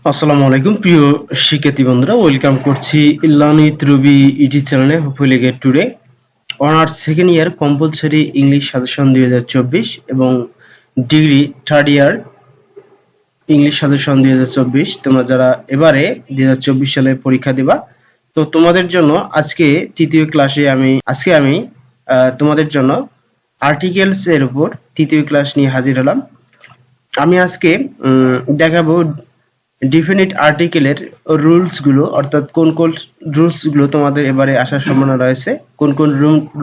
আসসালামু আলাইকুম প্রিয় শিক্ষার্থী বন্ধুরা, ওয়েলকাম করছি লার্নিং রুবি ইউটিউব চ্যানেলে। Hopefully get today honours second year compulsory English suggestion 2024 এবং degree third year English suggestion 2024। তোমরা যারা এবারে 2024 সালে পরীক্ষা দিবা, তো তোমাদের জন্য আজকে তৃতীয় ক্লাসে আমি তোমাদের জন্য আর্টিকেলস এর উপর তৃতীয় ক্লাস নিয়ে হাজির হলাম। আমি আজকে দেখাবো ডিফিনিট আর্টিকেলের রুলস গুলো, অর্থাৎ কোন কোন রুলস গুলো তোমাদের এবারে আসার সম্ভাবনা রয়েছে, কোন কোন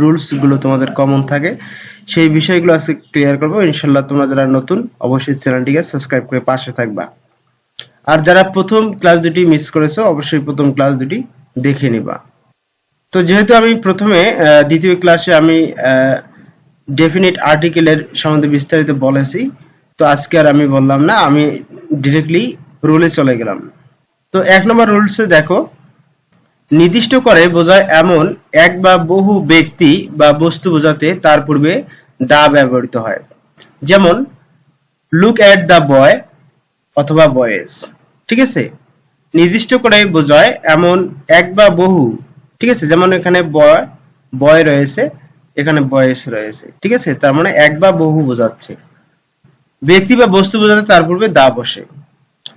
রুলস গুলো তোমাদের কমন থাকে, সেই বিষয়গুলো আজকে ক্লিয়ার করবো ইনশাল্লাহ। তোমরা যারা নতুন অবশ্যই চ্যানেলটিকে সাবস্ক্রাইব করে পাশে থাকবা, আর যারা প্রথম ক্লাস দুটি মিস করেছো অবশ্যই প্রথম ক্লাস দুটি দেখে নিবা। তো যেহেতু আমি প্রথমে দ্বিতীয় ক্লাসে আমি ডেফিনিট আর্টিকেলের সম্বন্ধে বিস্তারিত বলেছি, তো আজকে আর আমি বললাম না, আমি ডিরেক্টলি রুলে চলে গেলাম। তো এক নম্বর রুলসে দেখো, নির্দিষ্ট করে বোঝায় এমন এক বা বহু ব্যক্তি বা বস্তু বোঝাতে তার পূর্বে দা ব্যবহৃত হয়। যেমন লুক অ্যাট দ্য বয় অথবা বয়েজ। ঠিক আছে, নির্দিষ্ট করে বোঝায় এমন এক বা বহু। ঠিক আছে, যেমন এখানে বয় রয়েছে, এখানে বয়েস রয়েছে। ঠিক আছে, তার মানে এক বা বহু বোঝাচ্ছে। ব্যক্তি বা বস্তু বোঝাতে তার পূর্বে দা বসে।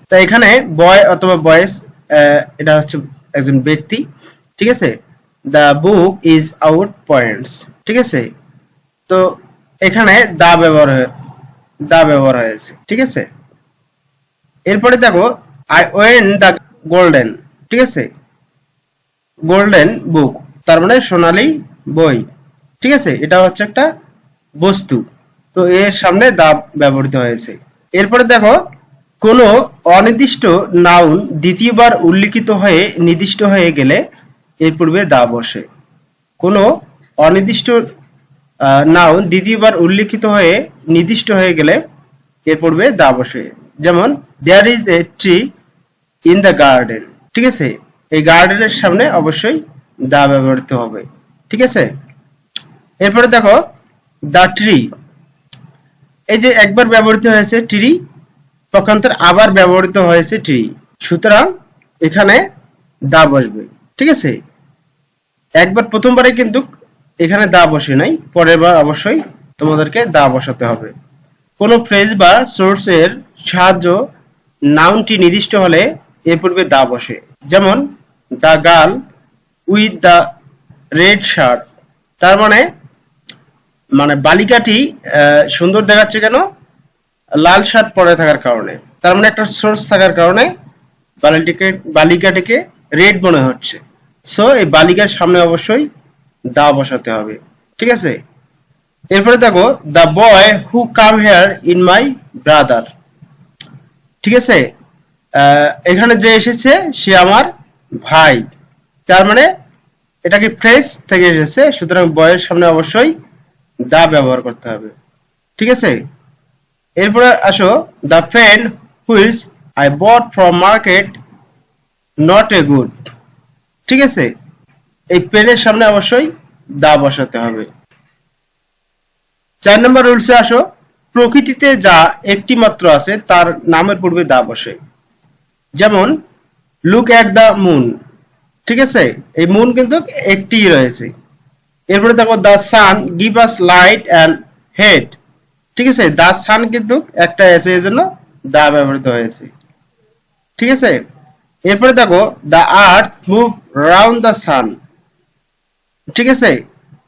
তা এখানে বয় অথবা বয়েস, এটা হচ্ছে একজন ব্যক্তি। ঠিক আছে, the book is out points. ঠিক আছে, তো এখানে দা ব্যবহার হয়েছে। ঠিক আছে, এরপরে দেখো আই ওয়েন দ্য গোল্ডেন। ঠিক আছে, গোল্ডেন বুক তার মানে সোনালী বই। ঠিক আছে, এটা হচ্ছে একটা বস্তু, তো এর সামনে দা ব্যবহৃত হয়েছে। এরপরে দেখো, কোনো অনির্দিষ্ট নাউন দ্বিতীয়বার উল্লিখিত হয়ে নির্দিষ্ট হয়ে গেলে এর পূর্বে দা বসে। কোনো অনির্দিষ্ট নাউন দ্বিতীয়বার উল্লিখিত হয়ে নির্দিষ্ট হয়ে গেলে এর পূর্বে দা বসে। যেমন there is a tree in the garden. ঠিক আছে, এই গার্ডেনের সামনে অবশ্যই দা ব্যবহৃত হবে। ঠিক আছে, এরপরে দেখো দ্য ট্রি, এই যে একবার ব্যবহৃত হয়েছে ট্রি, পক্ষান্তর আবার ব্যবহৃত হয়েছে ট্রি, সুতরাং এখানে দা বসবে। ঠিক আছে, একবার প্রথমবারে কিন্তু এখানে দা বসে নাই, পরের বার অবশ্যই তোমাদেরকে দা বসাতে হবে। কোনো ফ্রেজ বা সোর্সের সাহায্য নাউনটি নির্দিষ্ট হলে এর পূর্বে দা বসে। যেমন the girl with the red shirt, তার মানে বালিকাটি সুন্দর দেখাচ্ছে কেন? লাল শার্ট পরে থাকার কারণে। তার মানে একটা সোর্স থাকার কারণে বালিকাটিকে রেড মনে হচ্ছে, সো এই বালিকার সামনে অবশ্যই দা বসাতে হবে। ঠিক আছে, এরপরে দেখো the boy who come here in my brother. ঠিক আছে, এখানে যে এসেছে সে আমার ভাই, তার মানে এটা কি ফ্রেজ থেকে এসেছে, সুতরাং বয়ের সামনে অবশ্যই দা ব্যবহার করতে হবে। ঠিক আছে, এরপরে আসো the pen which I bought from market not a good. ঠিক আছে, এই পেনের সামনে অবশ্যই দা বসাতে হবে। 4 নম্বর রুলসে আসো, প্রকৃতিতে যা একটি মাত্র আছে তার নামের পূর্বে দা বসে। যেমন লুক অ্যাট দ্য মুন। ঠিক আছে, এই মুন কিন্তু একটিই রয়েছে। এরপরে দেখো the sun give us light and head. ঠিক আছে, দ্য সান কিন্তু একটা আছে, এই জন্য দা ব্যবহৃত হয়েছে। ঠিক আছে, এরপরে দেখো the earth move round the sun. ঠিক আছে,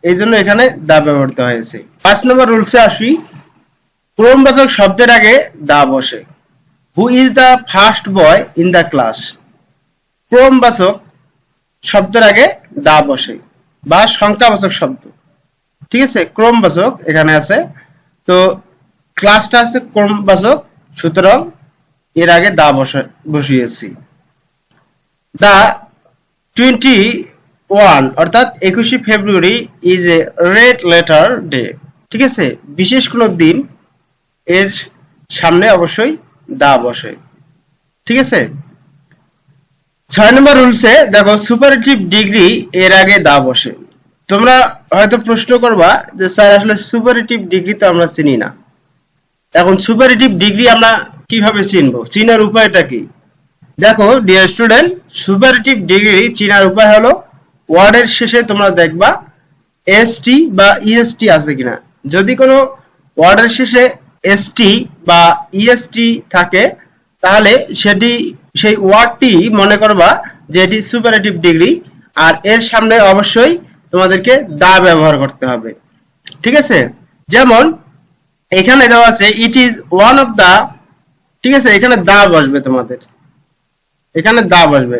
এই জন্য এখানে দা ব্যবহৃত হয়েছে। 5 নম্বর রুলসে আসি, ক্রমবাচক শব্দের আগে দা বসে। Who is the first boy in the class. ক্রমবাচক শব্দের আগে দা বসে, বা সংখ্যাবাচক শব্দ। ঠিক আছে, ক্রমবাচক এখানে আছে, তো ক্লাসটা আছে ক্রমবাচক, সুতরাং এর আগে দা বসিয়েছি। দা 21 অর্থাৎ 21 February is a red letter day. ঠিক আছে, বিশেষ কোনো দিন, এর সামনে অবশ্যই দা বসে। ঠিক আছে, 6 নম্বর রুলসে দেখো সুপারলেটিভ ডিগ্রি এর আগে দা বসে। তোমরা হয়তো প্রশ্ন করবা যে স্যার আসলে সুপারলেটিভ ডিগ্রি তো আমরা চিনি না, এখন সুপারলেটিভ ডিগ্রি আমরা কিভাবে চিনবো, চিনার উপায়টা কি? দেখো ডিয়ার স্টুডেন্ট, সুপারলেটিভ ডিগ্রি চিনার উপায় হলো ওয়ার্ডের শেষে তোমরা দেখবা এসটি বা ইএসটি আছে কিনা। যদি কোনো ওয়ার্ডের শেষে এসটি বা ইএসটি থাকে তাহলে সেই ওয়ার্ডটি মনে করবা যে এটি সুপারলেটিভ ডিগ্রি, আর এর সামনে অবশ্যই তোমাদেরকে দা ব্যবহার করতে হবে। ঠিক আছে, যেমন এখানে দেওয়া আছে it is one of the, ঠিক আছে, এখানে দা বসবে, তোমাদের এখানে দা বসবে।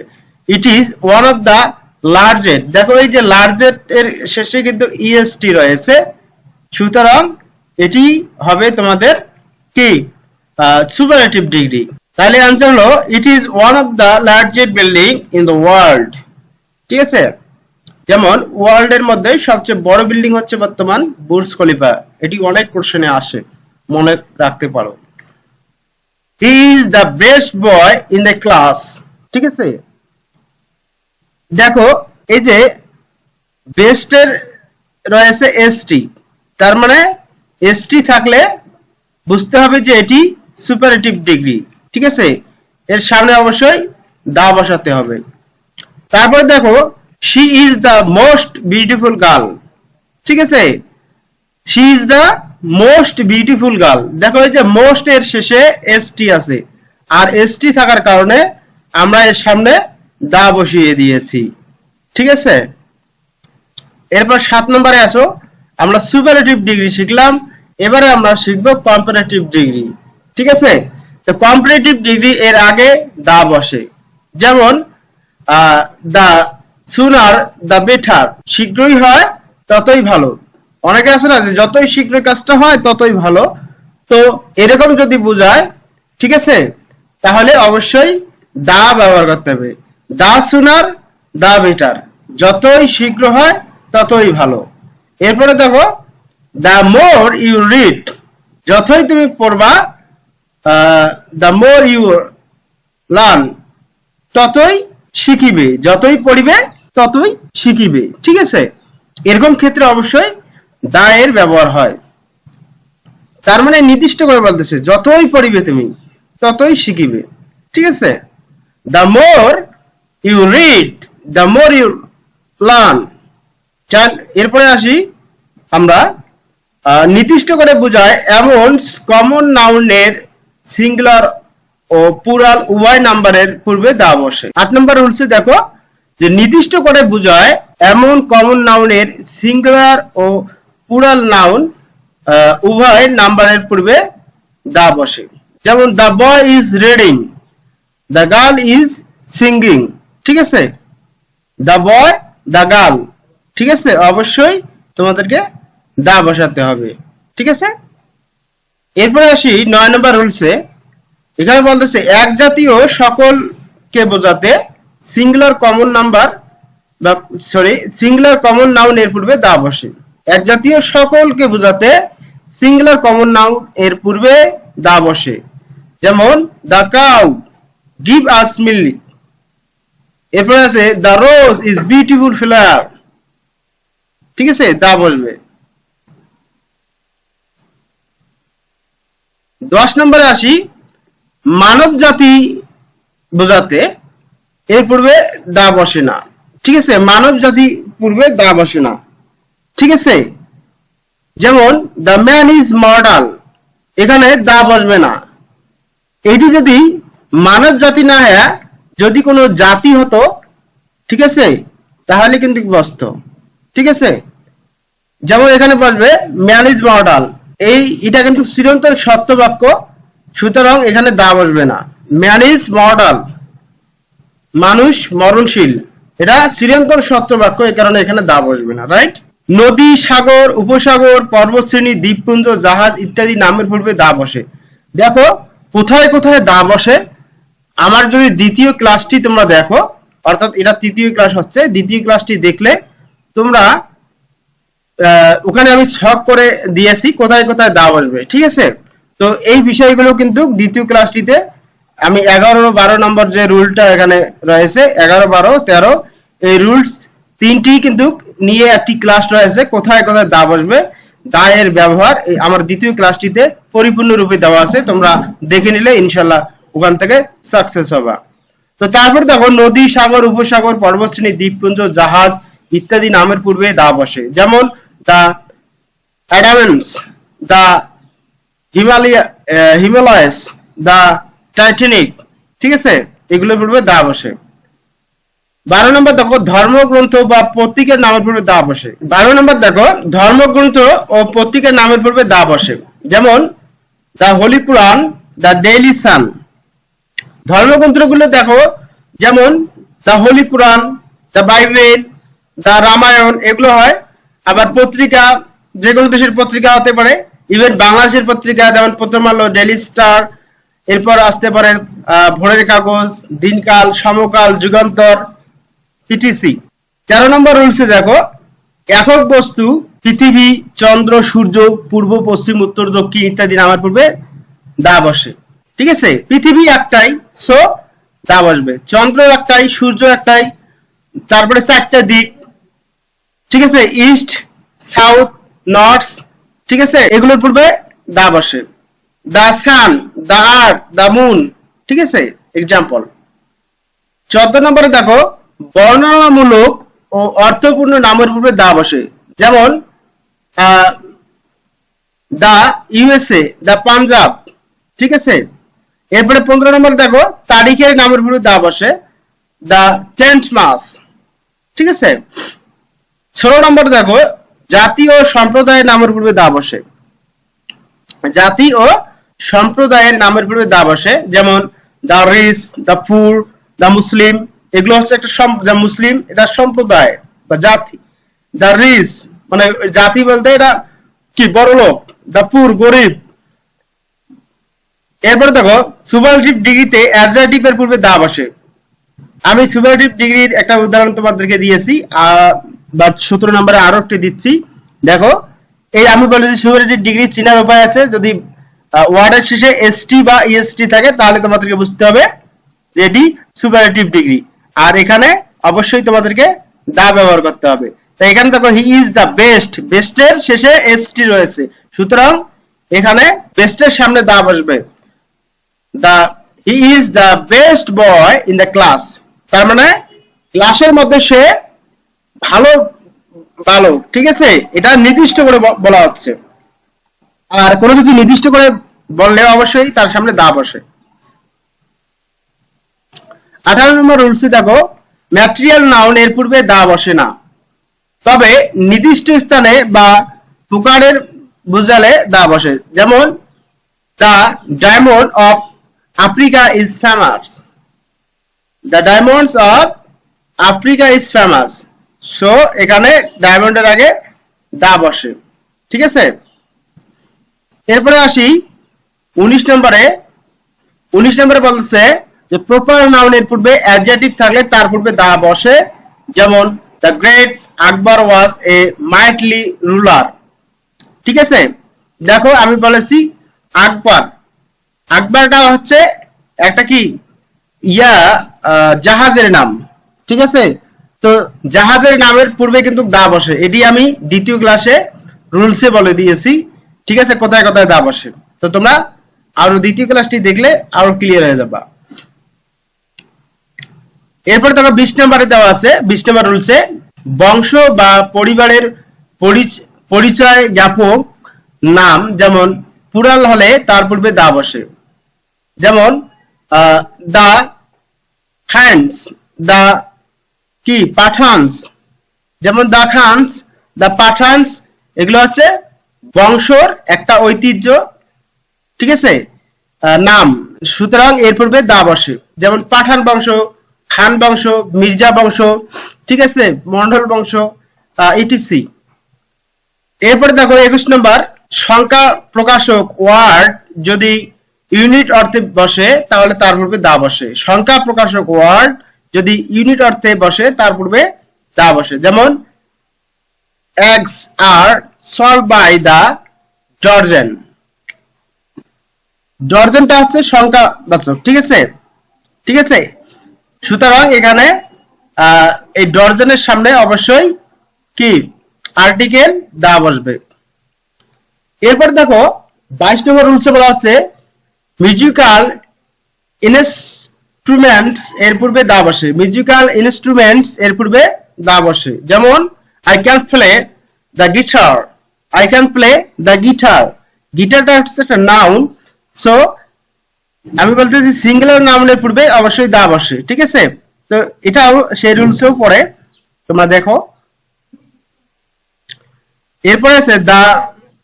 It is one of the largest, দেখো এই যে লার্জেস্ট এর শেষে কিন্তু ইএসটি রয়েছে, সুতরাং এটি হবে তোমাদের কি সুপারলেটিভ ডিগ্রি। তাহলে आंसर হলো it is one of the largest building in the world. ঠিক আছে, যেমন ওয়ার্ল্ডের মধ্যে সবচেয়ে বড় বিল্ডিং হচ্ছে বর্তমান বুর্জ খলিফা, এটি অনেক কোশ্চেনে আসে, মনে রাখতে পারো। He is the best boy in the class. ঠিক আছে, দেখো এই যে বেস্টের রয়েছে এসটি, তার মানে এসটি থাকলে বুঝতে হবে যে এটি সুপারলেটিভ ডিগ্রি। ঠিক আছে, এর সামনে অবশ্যই দা বসাতে হবে। তারপর দেখো she is the most beautiful girl. ঠিক আছে, she is the most beautiful girl, দেখো এই যে মোস্ট এর শেষে এসটি আছে, আর এসটি থাকার কারণে আমরা এর সামনে দা বসিয়ে দিয়েছি। ঠিক আছে, এরপর 7 নম্বরে আসো, আমরা সুপারলেটিভ ডিগ্রি শিখলাম, এবারে আমরা শিখব কম্পারেটিভ ডিগ্রি। ঠিক আছে, তো কম্পারেটিভ ডিগ্রি এর আগে দা বসে, যেমন দা সুনার দা বেটার, শীঘ্রই হয় ততই ভালো। অনেকে আছে না যে যতই শীঘ্র কাজটা হয় ততই ভালো, তো এরকম যদি বোঝায়, ঠিক আছে, তাহলে অবশ্যই দা ব্যবহার করতে হবে। দা সুনার দা বেটার, যতই শীঘ্র হয় ততই ভালো। এরপরে দেখো দ্য মোর ইউ রিড, যতই তুমি পড়বা, দ্য মোর ইউ লার্ন, ততই শিখিবে, যতই পড়িবে ততই শিখিবে। ঠিক আছে, এরকম ক্ষেত্রে অবশ্যই দা এর ব্যবহার হয়, তার মানে নির্দিষ্ট করে বলতেছে যতই পড়িবে তুমি ততই শিখিবে। ঠিক আছে, the more you read the more you learn. এরপরে আসি আমরা নির্দিষ্ট করে বোঝায় এমন কমন নাউনের সিঙ্গুলার ও প্লুরাল উভয় নাম্বারের পূর্বে দা বসে। 8 নম্বর রুলসে দেখো যে নির্দিষ্ট করে বোঝায় এমন কমন নাউনের সিঙ্গুলার ও প্লুরাল নাউন উভয় নাম্বারের পূর্বে দা বসে। যেমন the boy is reading, the girl is singing. ঠিক আছে, দ্য বয় দ্য গার্ল, ঠিক আছে, অবশ্যই তোমাদেরকে দা বসাতে হবে। ঠিক আছে, এরপরে আসি 9 নম্বর রুলসে, এখানে বলতেছে এক জাতীয় সকলকে বোঝাতে সিঙ্গুলার কমন নাম্বার বা সিঙ্গুলার কমন নাউন এর পূর্বে দা বসে। এক জাতীয় সকলকে বোঝাতে সিঙ্গুলার কমন নাউন এর পূর্বে দা বসে, যেমন the cow give us milk. এরপরে আছে the rose is beautiful flower. ঠিক আছে, দা বসবে। 10 নম্বরে আসি, মানব জাতি বোঝাতে এর পূর্বে দা বসে না। ঠিক আছে, মানব জাতি পূর্বে দা বসে না। ঠিক আছে, যেমন দ্য ম্যান ইজ মর্টাল, এখানে দা বসবে না। এটি যদি মানব জাতি না হয়, যদি কোনো জাতি হতো, ঠিক আছে, তাহলে কিন্তু বসতো। ঠিক আছে, যেমন এখানে বসবে ম্যান ইজ মর্টাল, এটা কিন্তু চিরন্তন সত্য বাক্য, সুতরাং এখানে দা বসবে না। ম্যান ইজ মর্টাল, মানুষ মরণশীল, এটা চিরন্তন সত্য বাক্য, এই কারণে এখানে দা বসবে না। রাইট, নদী, সাগর, উপসাগর, পর্বতশ্রেণী, দ্বীপপুঞ্জ, জাহাজ ইত্যাদি নামের পূর্বে দা বসে। দেখো কোথায় কোথায় দা বসে। আমার যদি দ্বিতীয় ক্লাসটি তোমরা দেখো, অর্থাৎ এটা তৃতীয় ক্লাস হচ্ছে, দ্বিতীয় ক্লাসটি দেখলে তোমরা ওখানে আমি ছক করে দিয়েছি কোথায় কোথায় দা বসবে। ঠিক আছে, তো এই বিষয়গুলো কিন্তু দ্বিতীয় ক্লাসটিতে আমি 11-12 নম্বর যে রুলটা এখানে রয়েছে, 11-12-13, এই রুলস তিনটি কিন্তু নিয়ে একটি ক্লাস রয়েছে, কোথায় কোথায় দা বসবে, দা এর ব্যবহার আমার দ্বিতীয় ক্লাসটিতে পরিপূর্ণ রূপে দেওয়া আছে, তোমরা দেখে নিলে ইনশাআল্লাহ ওখান থেকে সাকসেস হবা। তো তারপর দেখো নদী, সাগর, উপসাগর, পর্বতশ্রেণী, দ্বীপপুঞ্জ, জাহাজ ইত্যাদি নামের পূর্বে দা বসে। যেমন দা অ্যাডামেন্স, দা হিমালয়াস, দা টাইটানিক, ঠিক আছে, এগুলোর পূর্বে দা বসে। 12 নম্বর দেখো ধর্মগ্রন্থ বা পত্রিকার নামের পূর্বে দা বসে। 12 নম্বর দেখো ধর্মগ্রন্থ ও পত্রিকার নামের পূর্বে দা বসে। যেমন দা হোলি পুরাণ, দা ডেইলি সান। ধর্মগ্রন্থগুলো দেখো যেমন দা হোলি পুরাণ, দা বাইবেল, দা রামায়ণ, এগুলো হয়। আবার পত্রিকা যে কোনো দেশের পত্রিকা হতে পারে, ইভেন বাংলাদেশের পত্রিকা যেমন প্রথম আলো, ডেইলি স্টার, এরপর আসতে পারে ভোরের কাগজ, দিনকাল, সমকাল, যুগান্তর, ইটিসি। 13 নম্বর রুলসে দেখো একক বস্তু পৃথিবী, চন্দ্র, সূর্য, পূর্ব, পশ্চিম, উত্তর, দক্ষিণ ইত্যাদি নামের পূর্বে দা বসে। ঠিক আছে, পৃথিবী একটাই, সো দা বসবে। চন্দ্র একটাই, সূর্য একটাই, তারপরে 4টা দিক, ঠিক আছে, ইস্ট, সাউথ, নর্থ, ঠিক আছে, এগুলোর পূর্বে দা বসে। দা সান, দা আর্থ, দা মুন, ঠিক আছে, এক্সাম্পল। 14 নম্বরে দেখো বর্ণনামূলক ও অর্থপূর্ণ নামের পূর্বে দা বসে। যেমন দা ইউএসএ, দা পাঞ্জাব, ঠিক আছে। এরপরে 15 নম্বর দেখো তারিখের নামের পূর্বে দা বসে। দা 10th মাস, ঠিক আছে। 16 নম্বর দেখো জাতি ও সম্প্রদায়ের নামের পূর্বে দা বসে। জাতি ও সম্প্রদায়ের নামের পূর্বে দা বসে। যেমন দা রিচ, দা পুর, দা মুসলিম, এগুলো হচ্ছে একটা মুসলিম, এটা সম্প্রদায় বা জাতি। দা রিচ মানে জাতি বলতে এটা কি বড় লোক, দা পুর গরিব। এরপরে দেখো সুপারলেটিভ ডিগ্রিতে অ্যাডজেক্টিভ এর পূর্বে দা বসে। আমি সুপারলেটিভ ডিগ্রির একটা উদাহরণ তোমাদেরকে দিয়েছি, বাট 17 নম্বরে আরো একটি দিচ্ছি। দেখো এই আমি বলেছি সুপারলেটিভ ডিগ্রি চিনার উপায় আছে, যদি ওয়ার্ডের শেষে এসটি বা ইএসটি থাকে তাহলে তোমাদেরকে বুঝতে হবে যে এটি সুপারলেটিভ ডিগ্রি। আর এখানে অবশ্যই তোমাদেরকে দা ব্যবহার করতে হবে। তাই এখানে দেখো হি ইজ দা বেস্ট, বেস্টের শেষে এসটি রয়েছে, সুতরাং এখানে বেস্টের সামনে দা বসবে। He is the best boy in the class, তার মানে ক্লাসের মধ্যে সে ভালো বালক, ঠিক আছে, এটা নির্দিষ্ট করে বলা হচ্ছে। আর কোনো কিছু নির্দিষ্ট করে বললে অবশ্যই তার সামনে দা বসে। 18 নম্বর রুলসে দেখো ম্যাটেরিয়াল নাউন এর পূর্বে দা বসে না, তবে নির্দিষ্ট স্থানে বা প্রকারের বোঝালে দা বসে। যেমন the diamond of Africa is famous, the diamonds of Africa is famous, so এখানে ডায়মন্ডের আগে দা বসে, ঠিক আছে। এরপরে আসি 19 নম্বরে। 19 নম্বরে বলছে যে প্রপার নাউনের পূর্বে অ্যাডজেক্টিভ থাকলে তার পূর্বে দা বসে। যেমন the great Akbar was a mightily ruler, ঠিক আছে। দেখো আমি বলেছি আকবর, আকবরটা হচ্ছে একটা কি জাহাজের নাম, ঠিক আছে। তো জাহাজের নামের পূর্বে কিন্তু দা বসে, এটি আমি দ্বিতীয় ক্লাসে রুলসে বলে দিয়েছি, ঠিক আছে, কোথায় কোথায় দা বসে। তো তোমরা আরো দ্বিতীয় ক্লাসটি দেখলে আরো ক্লিয়ার হয়ে যাবা। এরপর দেখো 20 নম্বরে দেওয়া আছে 20 নম্বর রুলসে বংশ বা পরিবারের পরিচয় জ্ঞাপক নাম যেমন প্লুরাল হলে তার পূর্বে দা বসে। যেমন দা খানস, দা কি পাঠানস, যেমন দা খানস, দা পাঠানস, এগুলো হচ্ছে বংশর একটা ঐতিহ্য, ঠিক আছে, নাম, সুতরাং এর পূর্বে দা বসে। যেমন পাঠান বংশ, খান বংশ, মির্জা বংশ, ঠিক আছে, মন্ডল বংশ, ইটিসি। এরপরে দেখো 21 নম্বর সংখ্যা প্রকাশক ওয়ার্ড যদি ইউনিট অর্থে বসে তাহলে তার পূর্বে দা বসে। সংখ্যা প্রকাশক ওয়ার্ড যদি ইউনিট অর্থে বসে তার পূর্বে দা বসে। যেমন eggs are sold by the dozen, ডজনটা হচ্ছে সংখ্যা বাচক, ঠিক আছে, ঠিক আছে, সুতরাং এখানে এই ডজনের সামনে অবশ্যই কি আর্টিকেল দা বসবে। এরপর দেখো 22 নম্বর রুলসে বলা হচ্ছে মিউজিক্যাল ইনস্ট্রুমেন্টস এর পূর্বে দা বসে, মিউজিক্যাল ইনস্ট্রুমেন্টস এর পূর্বে দা বসে। যেমন I can play the guitar, I can play the guitar. গিটারটা হচ্ছে একটা নাউন, সো আমি বলতেছি সিঙ্গুলার নাউনের পূর্বে অবশ্যই দা বসে, ঠিক আছে? তো এটাও সেই রুলসেও পড়ে, তোমরা দেখো। এরপরে আছে the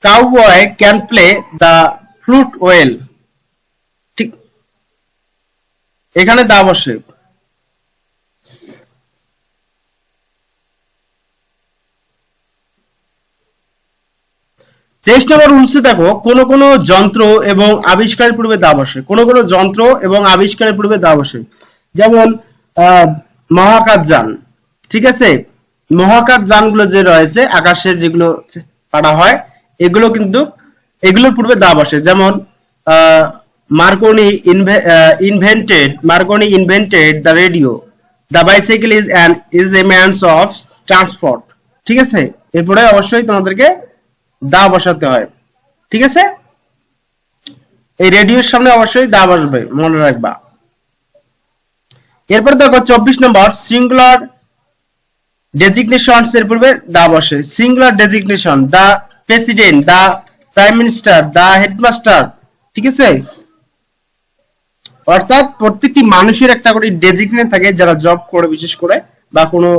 cowboy can play the flute well, ঠিক এখানে দা বসে। 23 নম্বর রুলসে দেখো, কোন কোন যন্ত্র এবং আবিষ্কারের পূর্বে দা বসে, কোন কোন যন্ত্র এবং আবিষ্কারের পূর্বে দা বসে। যেমন মহাকাশযান, ঠিক আছে? মহাকাশযানগুলো যে রয়েছে আকাশে যেগুলো পাঠানো হয়, এগুলো কিন্তু এগুলোর পূর্বে দা বসে। যেমন Marconi invented the radio, the bicycle is a means of transport, ঠিক আছে? এরপরে অবশ্যই তোমাদেরকে দা বসাতে হয়, ঠিক আছে? এই রেডিওর সামনে অবশ্যই দা বসবে, মনে রাখবা। এরপর দেখো 24 নম্বর, সিঙ্গুলার ডেজিগনেশনস এর পূর্বে দা বসে। Singular designation, the president, the prime minister, the headmaster, ঠিক আছে? অর্থাৎ প্রত্যেকটি মানুষের একটা করে ডেজিগনেট থাকে যারা জব করে, বিশেষ করে বা কোনো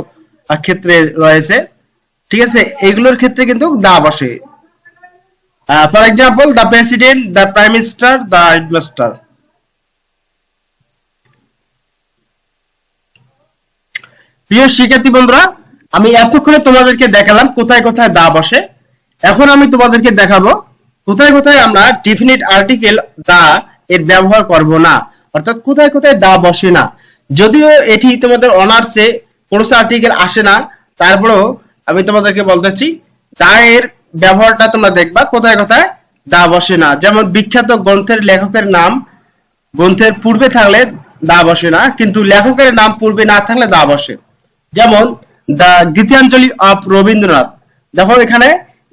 ক্ষেত্রে রয়েছে, ঠিক আছে? এগুলোর ক্ষেত্রে কিন্তু দা বসে। For example the president, the prime minister, the headmaster. প্রিয় শিক্ষার্থী বন্ধুরা, আমি এতক্ষণে তোমাদেরকে দেখালাম কোথায় কোথায় দা বসে। এখন আমি তোমাদেরকে দেখাবো কোথায় কোথায় আমরা ডেফিনিট আর্টিকেল দা এর ব্যবহার করব না, অর্থাৎ কোথায় কোথায় দা বসে না। যদিও এটি তোমাদের অনার্সে কোনো আর্টিকেল আসে না, তারপরেও আমি তোমাদেরকে বলতেছি দা এর ব্যবহারটা তোমরা দেখবা কোথায় কোথায় দা বসে না। যেমন বিখ্যাত গ্রন্থের লেখকের নাম গ্রন্থের পূর্বে থাকলে দা বসে না, কিন্তু লেখকের নাম পূর্বে না থাকলে দা বসে। যেমন দা গীতাঞ্জলি অফ রবীন্দ্রনাথ, দেখো এখানে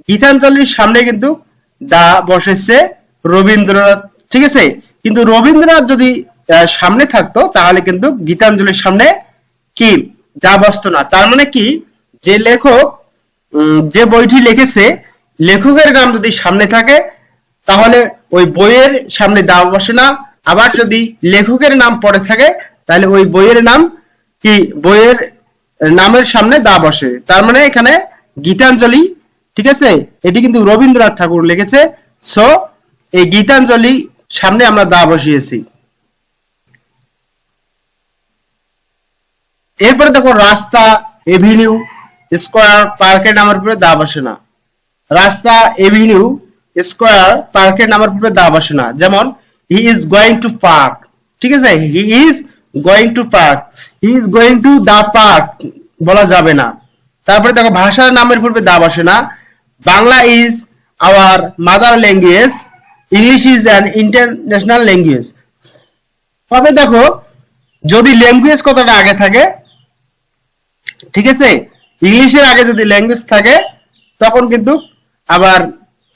গীতাঞ্জলির সামনে কিন্তু দা বসেছে রবীন্দ্রনাথ, ঠিক আছে? কিন্তু রবীন্দ্রনাথ যদি সামনে থাকতো তাহলে কিন্তু গীতাঞ্জলির সামনে কি দা বসতো না। তার মানে কি, যে লেখক যে বইটি লিখেছে, লেখকের নাম যদি সামনে থাকে তাহলে ওই বইয়ের সামনে দা বসে না। আবার যদি লেখকের নাম পড়ে থাকে তাহলে ওই বইয়ের নাম কি, বইয়ের নামের সামনে দা বসে। তার মানে এখানে গীতাঞ্জলি, ঠিক আছে, এটি কিন্তু রবীন্দ্রনাথ ঠাকুর লিখেছে, সো এই গীতাঞ্জলি সামনে আমরা দা বসিয়েছি। এরপরে দেখো রাস্তা, এভিনিউ, স্কয়ার, পার্কের নামের উপরে দা বসে না। রাস্তা, এভিনিউ, স্কয়ার, পার্কের নামের উপরে দা বসে না। যেমন he is going to park, ঠিক আছে? He is going to park, he is going to the park বলা যাবে না। তারপরে দেখো ভাষার নামের পূর্বে দা বসে না। Bangla is our mother language, English is an international language. তবে দেখো যদি ল্যাঙ্গুয়েজ কথাটা আগে থাকে, ঠিক আছে, ইংলিশের আগে যদি ল্যাঙ্গুয়েজ থাকে তখন কিন্তু আবার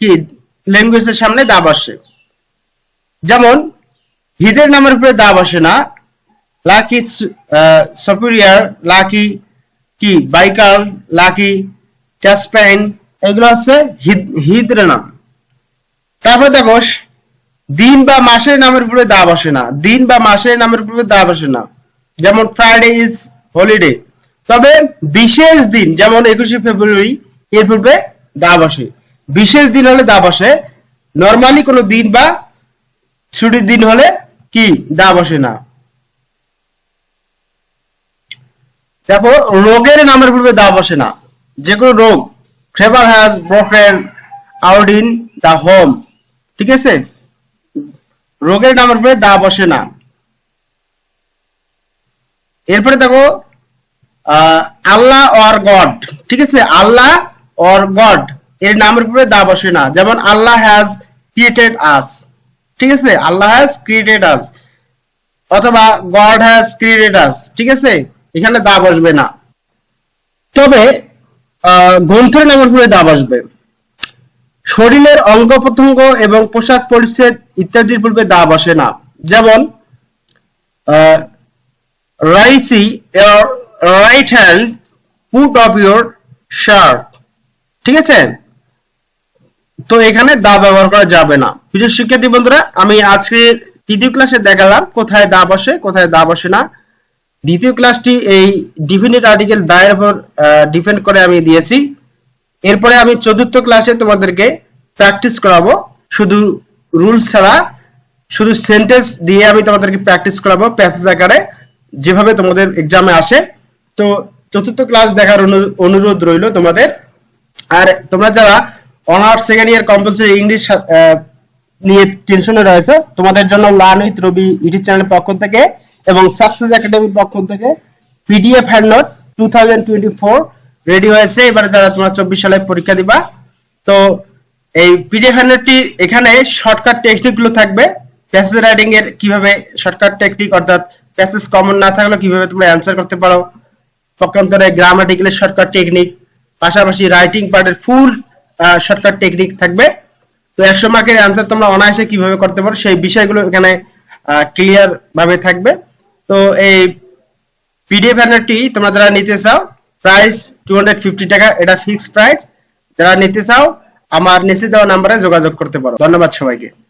কি ল্যাঙ্গুয়েজের সামনে দা বসে। যেমন হিদের নামের উপরে দা বসে না। লাকি সুপিরিয়র, লাকি কি বাইকার, লাকি ট্যাসপেইন, এগুলো হচ্ছে হিদের নাম। তারপর দেখো দিন বা মাসের নামের উপরে দা বসে না। দিন বা মাসের নামের উপরে দা বসে না। যেমন ফ্রাইডে ইজ হলিডে। তবে বিশেষ দিন যেমন 21শে ফেব্রুয়ারি এর পূর্বে দা বসে। বিশেষ দিন হলে দা বসে, নরমালি কোনো দিন বা ছুটির দিন হলে কি দা বসে না। দেখো রোগের নামের পূর্বে দা বসে না। যে কোনো রোগ, fever has broken out in the home, ঠিক আছে? রোগের নামের পূর্বে দা বসে না। এরপরে দেখো আল্লাহ অর গড, ঠিক আছে? আল্লাহ অর গড এর নামের পূর্বে দা বসে না। যেমন আল্লাহ হ্যাজ ক্রিয়েটেড আস, ঠিক আছে? আল্লাহ হ্যাজ ক্রিয়েটেড আস, অথবা গড হ্যাজ ক্রিয়েটেড আস, ঠিক আছে? এখানে দা বসবে না। তবে গ্রন্থের নামের পূর্বে দা বসবে। শরীরের অঙ্গ প্রত্যঙ্গ এবং পোশাক পরিচ্ছদ ইত্যাদির পূর্বে দা বসে না। যেমন Raisi your right hand put of your shirt, ঠিক আছে? তো এখানে দা ব্যবহার করা যাবে না। প্রিয় শিক্ষার্থী বন্ধুরা, আমি আজকে তৃতীয় ক্লাসে দেখালাম কোথায় দা বসে কোথায় দা বসে না। দ্বিতীয় ক্লাসটি এই ডিফিনিট আর্টিকেল দা এর উপর ডিপেন্ড করে আমি দিয়েছি। এরপরে আমি চতুর্থ ক্লাসে তোমাদেরকে প্র্যাকটিস করাবো, শুধু রুলস ছাড়া, শুধু সেন্টেন্স দিয়ে আমি তোমাদেরকে প্র্যাকটিস করাবো প্যাসেজ আকারে, যেভাবে তোমাদের এক্সামে আসে। তো চতুর্থ ক্লাস দেখার অনুরোধ রইল তোমাদের। আর তোমরা যারা honours second year compulsory English নিয়ে টেনশনে রয়েছে, তোমাদের জন্য লার্ন উইথ রবি ইউটিউব চ্যানেলের পক্ষ থেকে এবং সাকসেস একাডেমির পক্ষ থেকে পিডিএফ হ্যান্ড নোট 2024 রেডি হয়েছে। এবারে যারা তোমরা 24 সালে পরীক্ষা দিবা, তো এই পিডিএফ হ্যান্ড নোটটি এখানে শর্টকাট টেকনিক গুলো থাকবে, প্যাসেজ রাইটিং এর কিভাবে শর্টকাট টেকনিক, অর্থাৎ প্যাসেজ কমন না থাকলে কিভাবে তোমরা অ্যান্সার করতে পারো, পক্ষান্তরে গ্রামাটিক্যালের শর্টকাট টেকনিক, পাশাপাশি রাইটিং পার্টের ফুল শর্টকাট টেকনিক থাকবে। তো 100 মার্কের অ্যান্সার তোমরা অনায়াসে কিভাবে করতে পারো সেই বিষয়গুলো এখানে ক্লিয়ার ভাবে থাকবে। তো এই পিডিএফ হ্যান্ডআউটটি তোমরা যারা নিতে চাও, প্রাইস 250 টাকা, এটা ফিক্সড প্রাইস। যারা নিতে চাও আমার নিচে দেওয়া নম্বরে যোগাযোগ করতে পারো। ধন্যবাদ সবাইকে।